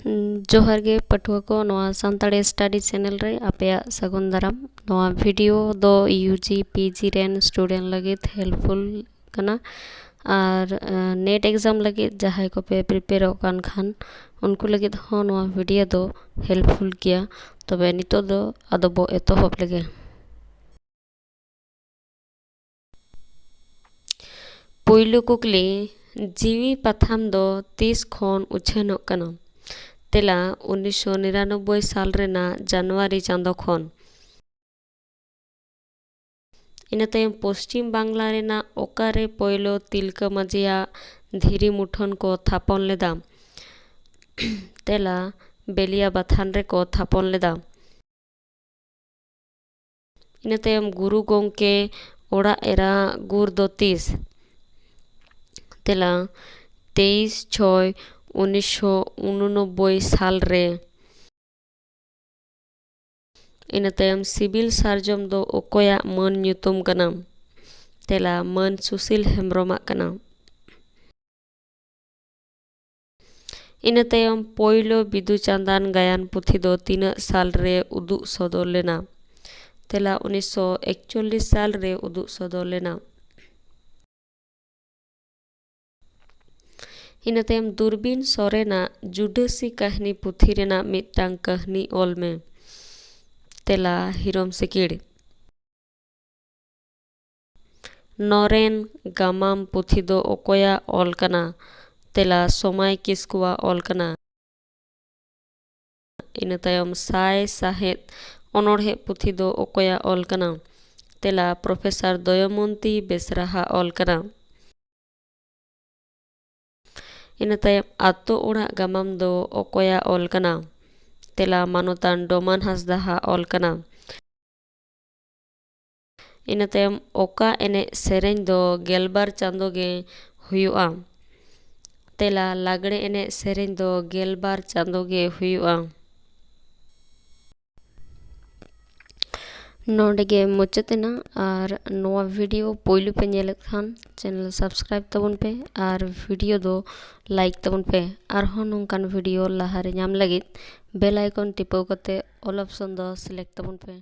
जोहार गे पठुआ को नवा सानताड़ी स्टडी चैनल रे आपया सगुन दाराम नवा वीडियो दो यूजी पीजी रेन स्टूडेंट लगे हेल्पफुल कना और नेट एग्जाम लगे जहां को पे प्रिपेयर होकान खान उनको लगे हो नवा वीडियो दो हेल्पफुल किया तबे नितो दो आदो बो एतोहब लगे पुइलु कुकली जीवी पथाम दो 30 खन उछेनोक कना तेला 1999 साल रेना जनवरी चांदो खन इन तायम पश्चिम बांग्ला रेना ओकारे पोयलो तिलका मजिया धीरी मुठन को थापन लेदा तेला बेलिया बाथान रे को थापन लेदा इन तायम गुरु गोंके ओड़ा एरा गुर दो 30 तेला 23/6/1989 साल रे इन तायम सिविल सार्जम दो ओकोया मन ᱧᱩᱛᱩᱢ कना तेला मन सुशील हेम्ब्रम कना इन तायम पोइलो बिदु चांदान गायन पुथी दो 3 साल रे उदुग सदर लेना तेला 1941 साल रे उदुग सदर लेना इन तायम दूरबीन सोरेना जुडसी कहानी पुथी रेना मिटांग कहानी ओल में तेला हिरोम सिकिड़ नरेन गामाम पुथी दो ओकोया ओल कना तेला समय किस्कुआ ओल कना इन तायम साय साहेत अनोढ़े पुथी दो ओकोया ओल कना तेला प्रोफेसर दयमंती बेसराहा ओल कना इन तायम आतो ओड़ा गामाम दो ओकोया ओल कना तेला मानोतान डोमान हासदाहा ओल कना इन तायम ओका एने सेरेñ दो गेलबार चांदो गे हुयुआ तेला लागड़े एने सेरेñ दो गेलबार चांदो गे हुयुआ नोडे गे मुचातेना और नोवा वीडियो पोइलु पे नेले खान चैनल सब्सक्राइब तबन पे और वीडियो दो लाइक तबन पे और हो नोंकान वीडियो लाहारे नाम लगित बेल आइकन टिपो कते ऑल ऑप्शन दो सिलेक्ट तबन पे।